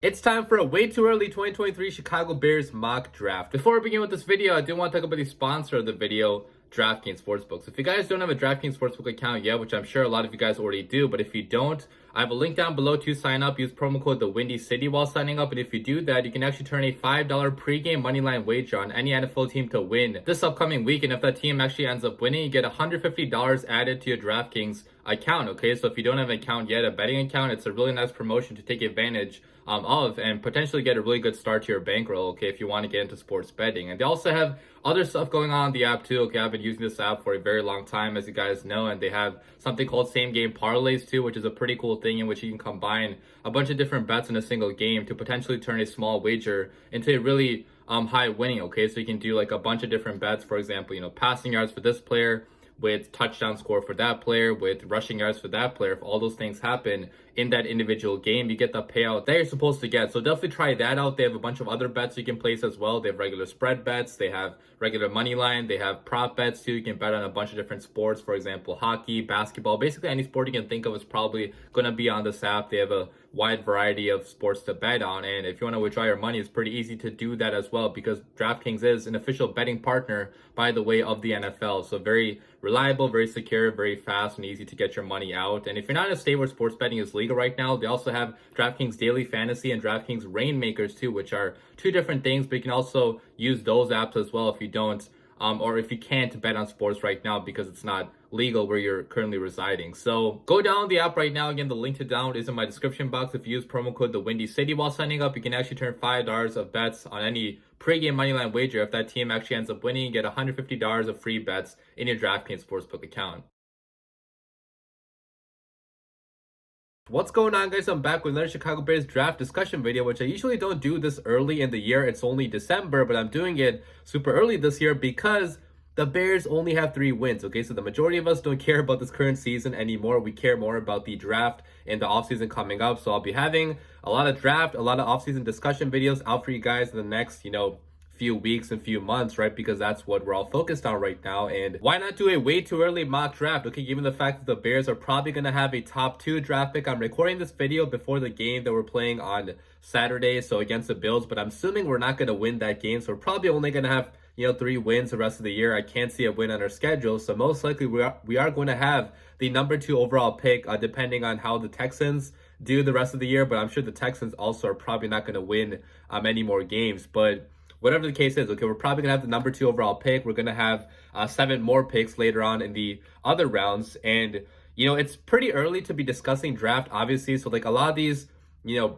It's time for a way too early 2023 Chicago Bears mock draft. Before we begin with this video, I do want to talk about the sponsor of the video, DraftKings Sportsbook. So if you guys don't have a DraftKings Sportsbook account yet, which I'm sure a lot of you guys already do, but if you don't, I have a link down below to sign up. Use promo code DaWindyCity while signing up, and if you do that, you can actually turn a $5 pregame moneyline wager on any NFL team to win this upcoming week, and if that team actually ends up winning, you get $150 added to your DraftKings account. Okay, so if you don't have an account yet, a betting account, it's a really nice promotion to take advantage of and potentially get a really good start to your bankroll, okay, if you want to get into sports betting. And they also have other stuff going on the app too. Okay, I've been using this app for a very long time, as you guys know, and they have something called same game parlays too, which is a pretty cool thing in which you can combine a bunch of different bets in a single game to potentially turn a small wager into a really high winning. Okay, so you can do like a bunch of different bets, for example, passing yards for this player with touchdown score for that player, with rushing yards for that player. If all those things happen in that individual game, you get the payout that you're supposed to get. So definitely try that out. They have a bunch of other bets you can place as well. They have regular spread bets, they have regular money line, they have prop bets too. You can bet on a bunch of different sports, for example, hockey, basketball, basically any sport you can think of is probably going to be on this app. They have a wide variety of sports to bet on, and if you want to withdraw your money, it's pretty easy to do that as well, because DraftKings is an official betting partner, by the way, of the NFL. So very reliable, very secure, very fast and easy to get your money out. And if you're not in a state where sports betting is legal right now, they also have DraftKings Daily Fantasy and DraftKings Rainmakers too, which are two different things, but you can also use those apps as well if you don't or if you can't bet on sports right now because it's not legal where you're currently residing. So go download the app right now. Again, the link to download is in my description box. If you use promo code DaWindyCity while signing up, you can actually turn $5 of bets on any pregame moneyline wager. If that team actually ends up winning, you get $150 of free bets in your DraftKings Sportsbook account. What's going on, guys? I'm back with another Chicago Bears draft discussion video, which I usually don't do this early in the year. It's only December, but I'm doing it super early this year because the Bears only have 3 wins, okay? So the majority of us don't care about this current season anymore. We care more about the draft and the offseason coming up. So I'll be having a lot of draft, a lot of offseason discussion videos out for you guys in the next, few weeks and few months, right? Because that's what we're all focused on right now. And why not do a way too early mock draft? Okay, given the fact that the Bears are probably going to have a top 2 draft pick. I'm recording this video before the game that we're playing on Saturday, so against the Bills, but I'm assuming we're not going to win that game. So we're probably only going to have 3 wins the rest of the year. I can't see a win on our schedule, so most likely we are going to have the number 2 overall pick, depending on how the Texans do the rest of the year. But I'm sure the Texans also are probably not going to win any more games. But whatever the case is, okay, we're probably gonna have the number 2 overall pick. We're gonna have 7 more picks later on in the other rounds, and it's pretty early to be discussing draft, obviously. So like a lot of these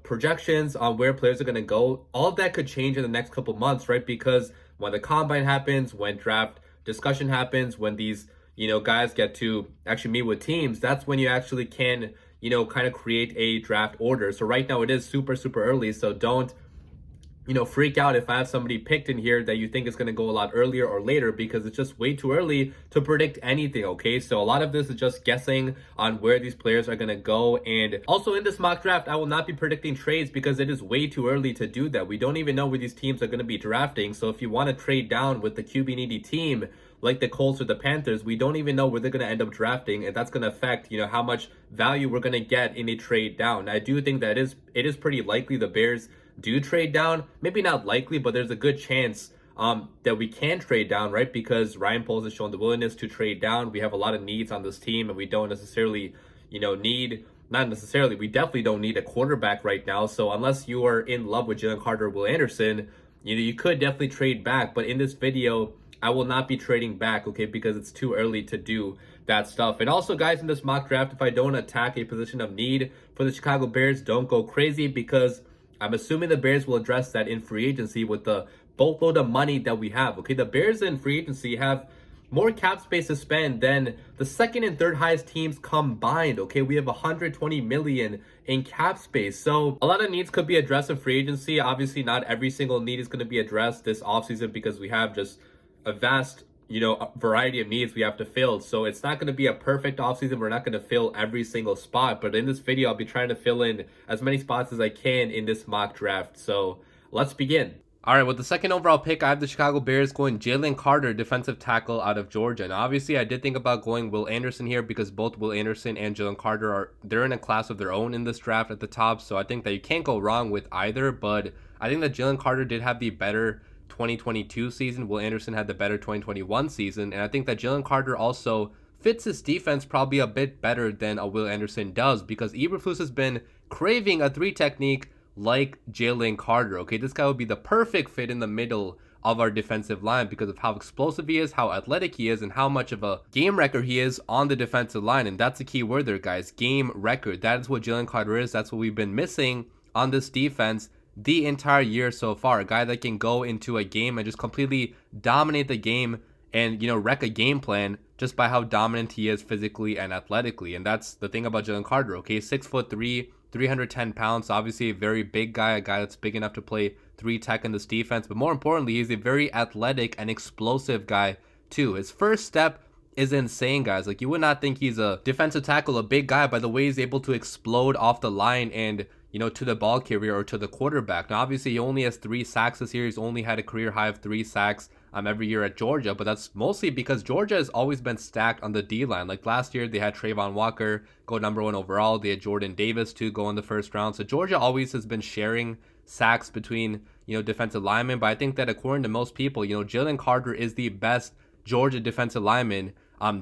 projections on where players are going to go, all of that could change in the next couple months, right? Because when the combine happens, when draft discussion happens, when these guys get to actually meet with teams, that's when you actually can kind of create a draft order. So right now it is super early, so don't freak out if I have somebody picked in here that you think is going to go a lot earlier or later, because it's just way too early to predict anything, okay? So a lot of this is just guessing on where these players are going to go. And also in this mock draft, I will not be predicting trades because it is way too early to do that. We don't even know where these teams are going to be drafting. So if you want to trade down with the QB needy team like the Colts or the Panthers, we don't even know where they're going to end up drafting, and that's going to affect how much value we're going to get in a trade down. I do think that it is pretty likely the Bears do trade down. Maybe not likely, but there's a good chance that we can trade down, right? Because Ryan Poles has shown the willingness to trade down. We have a lot of needs on this team, and we don't necessarily we definitely don't need a quarterback right now. So unless you are in love with Jalen Carter or Will Anderson, you could definitely trade back. But in this video, I will not be trading back, okay, because it's too early to do that stuff. And also, guys, in this mock draft, if I don't attack a position of need for the Chicago Bears, don't go crazy, because I'm assuming the Bears will address that in free agency with the boatload of money that we have, okay? The Bears in free agency have more cap space to spend than the second and third highest teams combined, okay? We have 120 million in cap space. So a lot of needs could be addressed in free agency. Obviously, not every single need is going to be addressed this offseason because we have just a vast variety of needs we have to fill. So it's not going to be a perfect offseason. We're not going to fill every single spot, but in this video, I'll be trying to fill in as many spots as I can in this mock draft. So let's begin. All right, with the second overall pick, I have the Chicago Bears going Jalen Carter, defensive tackle out of Georgia. Now, obviously, I did think about going Will Anderson here because both Will Anderson and Jalen Carter they're in a class of their own in this draft at the top. So I think that you can't go wrong with either. But I think that Jalen Carter did have the better 2022 season. Will Anderson had the better 2021 season, and I think that Jalen Carter also fits his defense probably a bit better than a Will Anderson does because Eberflus has been craving a three technique like Jalen Carter. Okay, this guy would be the perfect fit in the middle of our defensive line because of how explosive he is, how athletic he is, and how much of a game record he is on the defensive line. And that's the key word there, guys. Game record. That is what Jalen Carter is. That's what we've been missing on this defense the entire year so far. A guy that can go into a game and just completely dominate the game and, wreck a game plan just by how dominant he is physically and athletically. And that's the thing about Jalen Carter, okay? 6'3", 310 pounds, obviously a very big guy, a guy that's big enough to play three tech in this defense. But more importantly, he's a very athletic and explosive guy too. His first step is insane, guys. Like, you would not think he's a defensive tackle, a big guy, by the way he's able to explode off the line and, to the ball carrier or to the quarterback. Now, obviously, he only has 3 sacks this year. He's only had a career high of 3 sacks every year at Georgia, but that's mostly because Georgia has always been stacked on the D-line. Like last year, they had Trayvon Walker go #1 overall. They had Jordan Davis too go in the first round. So Georgia always has been sharing sacks between, defensive linemen. But I think that according to most people, Jalen Carter is the best Georgia defensive lineman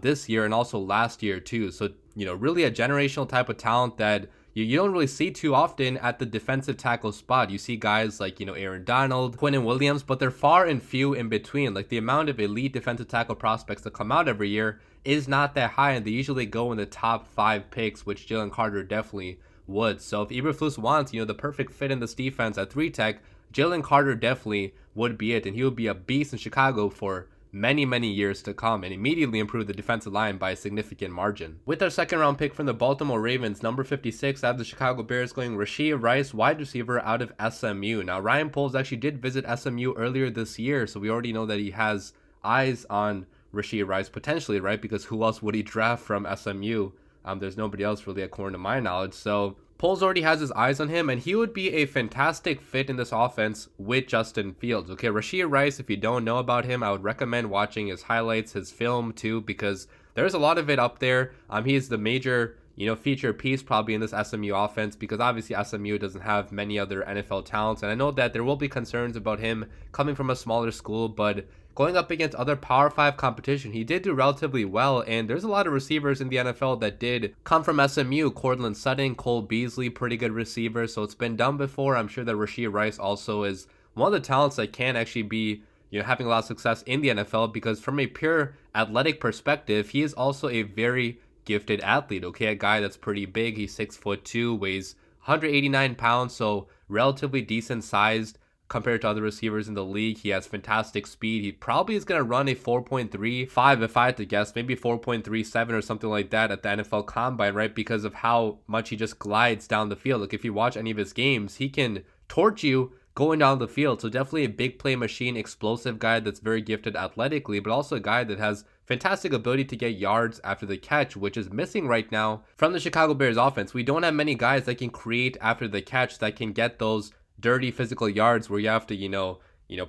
this year and also last year too. So, really a generational type of talent that you don't really see too often at the defensive tackle spot. You see guys like, Aaron Donald, Quinnen Williams, but they're far and few in between. Like, the amount of elite defensive tackle prospects that come out every year is not that high, and they usually go in the top 5 picks, which Jalen Carter definitely would. So if Eberflus wants, the perfect fit in this defense at 3 tech, Jalen Carter definitely would be it, and he would be a beast in Chicago for many years to come and immediately improve the defensive line by a significant margin. With our second round pick from the Baltimore Ravens, number 56, I have the Chicago Bears going Rashee Rice, wide receiver out of SMU. Now, Ryan Poles actually did visit SMU earlier this year, so we already know that he has eyes on Rashee Rice potentially, right? Because who else would he draft from SMU? There's nobody else really, according to my knowledge. So Poles already has his eyes on him, and he would be a fantastic fit in this offense with Justin Fields. Okay, Rashee Rice, if you don't know about him, I would recommend watching his highlights, his film too, because there's a lot of it up there. He's the major, feature piece probably in this SMU offense because obviously SMU doesn't have many other NFL talents. And I know that there will be concerns about him coming from a smaller school, but going up against other Power 5 competition, he did do relatively well, and there's a lot of receivers in the NFL that did come from SMU. Cortland Sutton, Cole Beasley, pretty good receivers, so it's been done before. I'm sure that Rashee Rice also is one of the talents that can actually be, having a lot of success in the NFL because from a pure athletic perspective, he is also a very gifted athlete, okay? A guy that's pretty big. He's 6'2", weighs 189 pounds, so relatively decent sized compared to other receivers in the league. He has fantastic speed. He probably is going to run a 4.35 if I had to guess, maybe 4.37 or something like that at the NFL Combine, right? Because of how much he just glides down the field. Like, if you watch any of his games, he can torch you going down the field. So definitely a big play machine, explosive guy that's very gifted athletically, but also a guy that has fantastic ability to get yards after the catch, which is missing right now from the Chicago Bears offense. We don't have many guys that can create after the catch, that can get those dirty physical yards where you have to,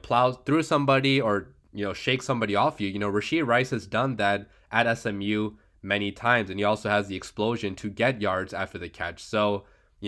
plow through somebody or, shake somebody off you. Rashee Rice has done that at SMU many times, and he also has the explosion to get yards after the catch. So,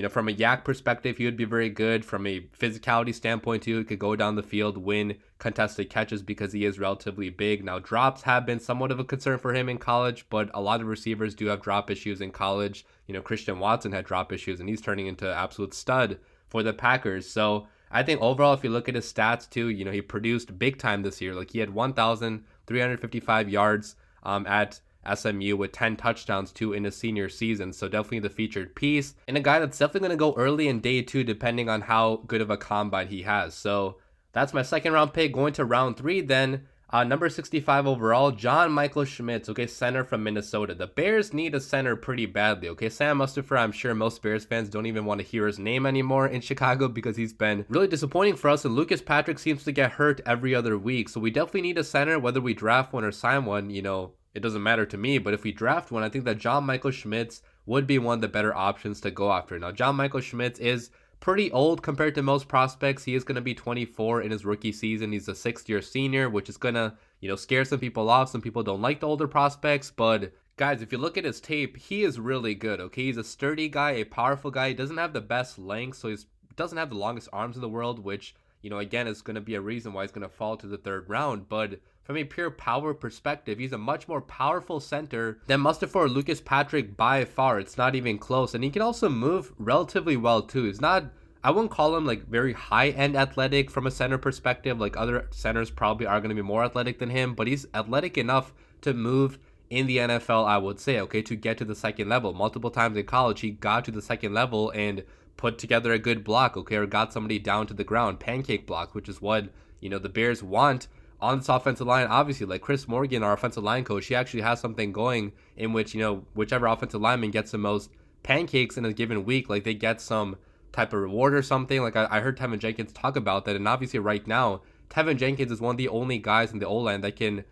from a yak perspective, he would be very good. From a physicality standpoint too, he could go down the field, win contested catches because he is relatively big. Now, drops have been somewhat of a concern for him in college, but a lot of receivers do have drop issues in college. Christian Watson had drop issues, and he's turning into an absolute stud for the Packers. So I think overall, if you look at his stats too, he produced big time this year. Like, he had 1,355 yards at SMU with 10 touchdowns too in his senior season. So definitely the featured piece, and a guy that's definitely going to go early in day 2 depending on how good of a combine he has. So that's my second round pick. Going to round 3 then. Number 65 overall, John Michael Schmitz, okay, center from Minnesota. The Bears need a center pretty badly, okay? Sam Mustipher, I'm sure most Bears fans don't even want to hear his name anymore in Chicago because he's been really disappointing for us, and Lucas Patrick seems to get hurt every other week. So we definitely need a center, whether we draft one or sign one, it doesn't matter to me. But if we draft one, I think that John Michael Schmitz would be one of the better options to go after. Now, John Michael Schmitz is pretty old compared to most prospects. He is going to be 24 in his rookie season. He's a 6th-year senior, which is going to, scare some people off. Some people don't like the older prospects, but guys, if you look at his tape, he is really good, okay? He's a sturdy guy, a powerful guy. He doesn't have the best length, so he doesn't have the longest arms in the world, which, again, is going to be a reason why he's going to fall to the 3rd round. But from a pure power perspective, he's a much more powerful center than Mustafa or Lucas Patrick by far. It's not even close. And he can also move relatively well, too. He's not, I wouldn't call him like very high-end athletic from a center perspective. Like other centers probably are going to be more athletic than him, but he's athletic enough to move in the NFL, I would say, okay, to get to the 2nd level. Multiple times in college, he got to the 2nd level and put together a good block, okay, or got somebody down to the ground, pancake block, which is what, the Bears want on this offensive line. Obviously, like Chris Morgan, our offensive line coach, he actually has something going in which, whichever offensive lineman gets the most pancakes in a given week, like they get some type of reward or something. Like I heard Tevin Jenkins talk about that, and obviously right now, Tevin Jenkins is one of the only guys in the O-line that can,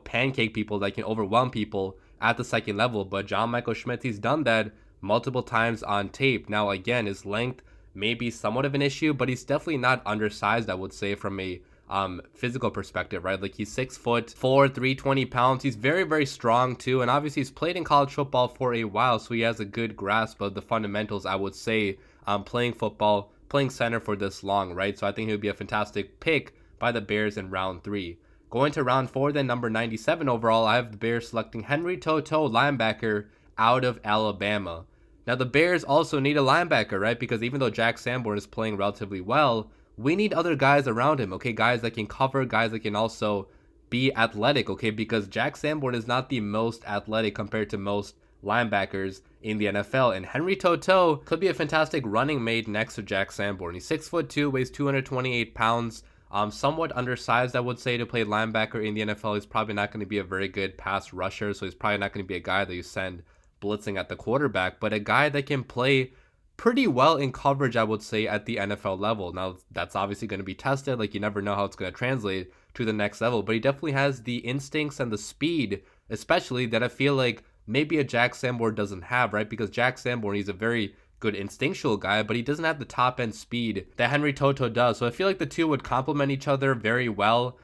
pancake people, that can overwhelm people at the 2nd level. But John Michael Schmitz, he's done that multiple times on tape. Now, again, his length may be somewhat of an issue, but he's definitely not undersized, I would say, from a physical perspective, right? Like he's 6'4", 320 pounds. He's very, very strong too. And obviously he's played in college football for a while, so he has a good grasp of the fundamentals, I would say, playing football, playing center for this long, right? So I think he would be a fantastic pick by the Bears in round 3. Going to round 4, then number 97 overall, I have the Bears selecting Henry Toto, linebacker out of Alabama. Now the Bears also need a linebacker, right? Because even though Jack Sanborn is playing relatively well, we need other guys around him, okay? Guys that can cover, guys that can also be athletic, okay? Because Jack Sanborn is not the most athletic compared to most linebackers in the NFL. And Henry Toto could be a fantastic running mate next to Jack Sanborn. He's 6'2", weighs 228 pounds. Somewhat undersized, I would say, to play linebacker in the NFL. He's probably not going to be a very good pass rusher, so he's probably not going to be a guy that you send blitzing at the quarterback, but a guy that can play pretty well in coverage, I would say, at the NFL level. Now, that's obviously going to be tested. Like, you never know how it's going to translate to the next level, but he definitely has the instincts and the speed, especially, that I feel like maybe a Jack Sanborn doesn't have, right? Because Jack Sanborn, he's a very good instinctual guy, but he doesn't have the top end speed that Henry Toto does. So I feel like the two would complement each other very well.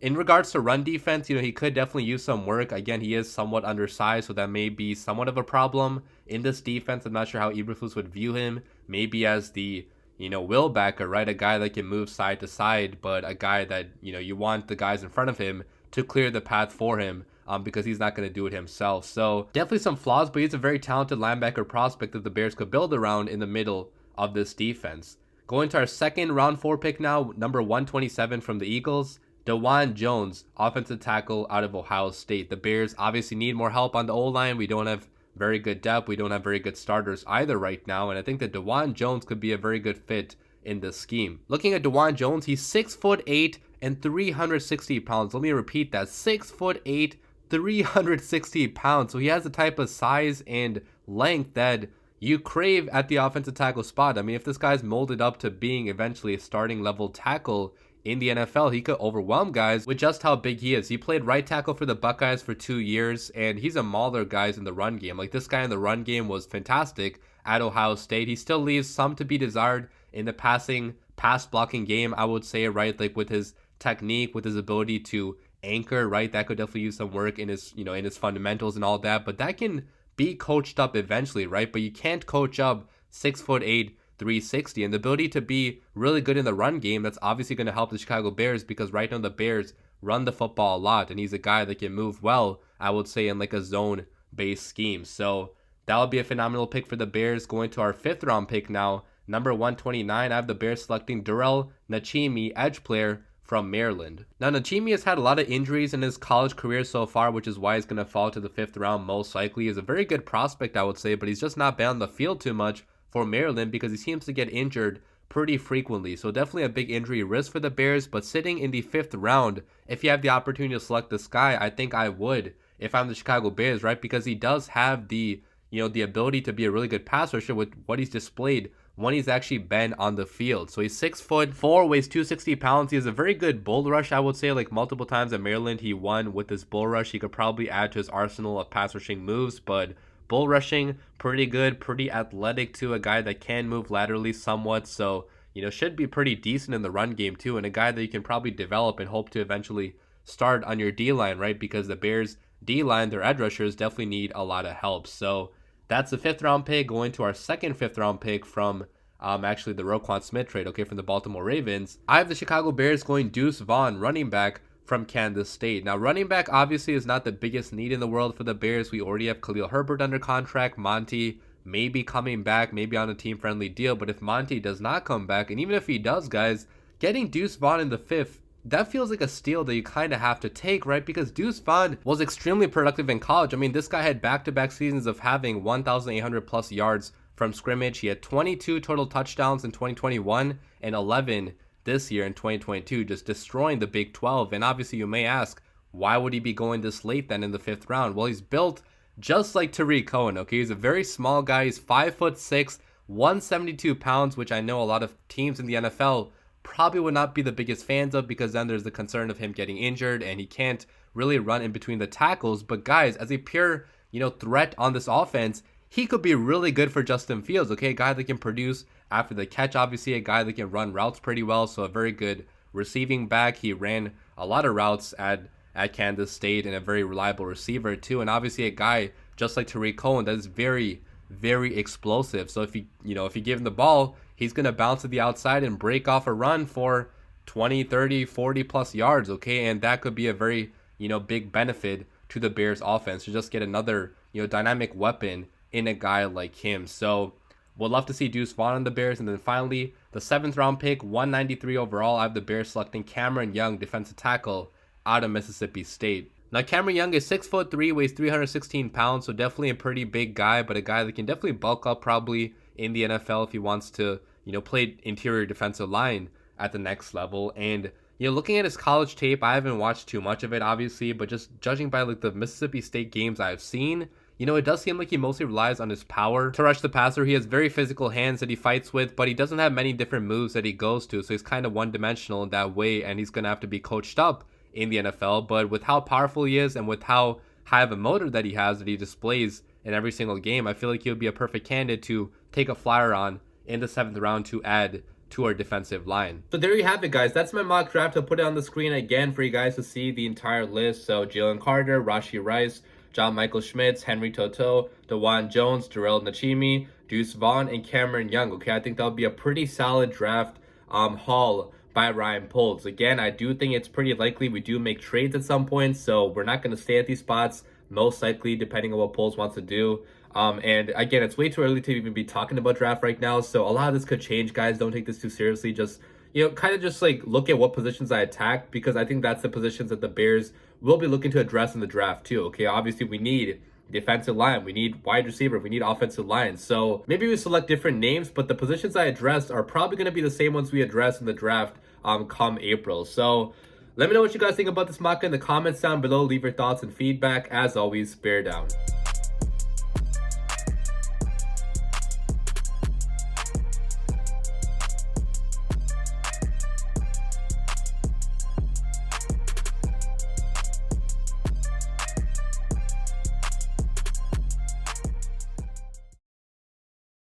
In regards to run defense, he could definitely use some work. Again, he is somewhat undersized, so that may be somewhat of a problem in this defense. I'm not sure how Eberflus would view him. Maybe as the, will backer, right? A guy that can move side to side, but a guy that, you want the guys in front of him to clear the path for him. Because he's not going to do it himself. So definitely some flaws, but he's a very talented linebacker prospect that the Bears could build around in the middle of this defense. Going to our 2nd round 4 pick now, number 127 from the Eagles, DaWan Jones, offensive tackle out of Ohio State. The Bears obviously need more help on the O-line. We don't have very good depth. We don't have very good starters either right now. And I think that DaWan Jones could be a very good fit in this scheme. Looking at DaWan Jones, he's 6'8" and 360 pounds. Let me repeat that, 6'8", 360 pounds. So he has the type of size and length that you crave at the offensive tackle spot. I mean, if this guy's molded up to being eventually a starting level tackle in the NFL, he could overwhelm guys with just how big he is. He played right tackle for the Buckeyes for 2 years, and he's a mauler guys in the run game. Like, this guy in the run game was fantastic at Ohio State. He still leaves some to be desired in the pass blocking game, I would say, right? Like, with his technique, with his ability to anchor, right? That could definitely use some work in his, in his fundamentals and all that, but that can be coached up eventually, right? But you can't coach up 6'8", 360, and the ability to be really good in the run game, that's obviously going to help the Chicago Bears, because right now the Bears run the football a lot, and he's a guy that can move well, I would say, in like a zone-based scheme. So that would be a phenomenal pick for the Bears. Going to our 5th round pick now, number 129, I have the Bears selecting Darrell Nachimi, edge player from Maryland. Now, Nachimi has had a lot of injuries in his college career so far, which is why he's going to fall to the 5th round most likely. He's a very good prospect, I would say, but he's just not been on the field too much for Maryland because he seems to get injured pretty frequently. So definitely a big injury risk for the Bears, but sitting in the 5th round, if you have the opportunity to select this guy, I think I would if I'm the Chicago Bears, right? Because he does have the, the ability to be a really good pass rusher with what he's displayed when he's actually been on the field. So he's 6'4", weighs 260 pounds. He has a very good bull rush, I would say. Like, multiple times at Maryland, he won with this bull rush. He could probably add to his arsenal of pass rushing moves, but Bull rushing, pretty good, pretty athletic too, a guy that can move laterally somewhat, so should be pretty decent in the run game too, and a guy that you can probably develop and hope to eventually start on your D-line, right? Because the Bears D-line, their edge rushers definitely need a lot of help. So that's the 5th round pick. Going to our second 5th round pick from actually the Roquan Smith trade, okay, from the Baltimore Ravens. I have the Chicago Bears going Deuce Vaughn, running back from Kansas State. Now, running back obviously is not the biggest need in the world for the Bears. We already have Khalil Herbert under contract. Monty maybe coming back, maybe on a team-friendly deal. But if Monty does not come back, and even if he does, guys, getting Deuce Vaughn in the 5th, that feels like a steal that you kind of have to take, right? Because Deuce Vaughn was extremely productive in college. I mean, this guy had back-to-back seasons of having 1,800 plus yards from scrimmage. He had 22 total touchdowns in 2021 and 11 this year in 2022, just destroying the Big 12. And obviously you may ask, why would he be going this late then in the 5th round? Well, he's built just like Tariq Cohen, okay? He's a very small guy. He's 5'6", 172 pounds, which I know a lot of teams in the NFL probably would not be the biggest fans of, because then there's the concern of him getting injured and he can't really run in between the tackles. But guys, as a pure, threat on this offense, he could be really good for Justin Fields, okay? A guy that can produce after the catch, obviously, a guy that can run routes pretty well, so a very good receiving back. He ran a lot of routes at Kansas State and a very reliable receiver too. And obviously a guy just like Tariq Cohen that is very, very explosive. So if you give him the ball, he's going to bounce to the outside and break off a run for 20, 30, 40 plus yards, okay? And that could be a very, big benefit to the Bears offense to just get another, dynamic weapon in a guy like him. So we'll love to see Deuce Vaughn on the Bears. And then finally, the 7th round pick, 193 overall, I have the Bears selecting Cameron Young, defensive tackle out of Mississippi State. Now, Cameron Young is 6'3", weighs 316 pounds, so definitely a pretty big guy, but a guy that can definitely bulk up probably in the NFL if he wants to, play interior defensive line at the next level. And, looking at his college tape, I haven't watched too much of it, obviously, but just judging by like the Mississippi State games I've seen, it does seem like he mostly relies on his power to rush the passer. He has very physical hands that he fights with, but he doesn't have many different moves that he goes to, so he's kind of one-dimensional in that way, and he's going to have to be coached up in the NFL. But with how powerful he is and with how high of a motor that he has that he displays in every single game, I feel like he would be a perfect candidate to take a flyer on in the 7th round to add to our defensive line. So there you have it, guys. That's my mock draft. I'll put it on the screen again for you guys to see the entire list. So Jalen Carter, Rashee Rice, John Michael Schmitz, Henry Toto, DeJuan Jones, Darrell Nachimi, Deuce Vaughn, and Cameron Young. Okay, I think that'll be a pretty solid draft haul by Ryan Poles. Again, I do think it's pretty likely we do make trades at some point, so we're not going to stay at these spots, most likely, depending on what Poles wants to do. And again, it's way too early to even be talking about draft right now, so a lot of this could change, guys. Don't take this too seriously. Just, kind of just like look at what positions I attack, because I think that's the positions that the Bears will be looking to address in the draft too, okay? Obviously, we need defensive line, we need wide receiver, we need offensive line. So maybe we select different names, but the positions I addressed are probably going to be the same ones we address in the draft come April. So let me know what you guys think about this mock in the comments down below. Leave your thoughts and feedback. As always, bear down.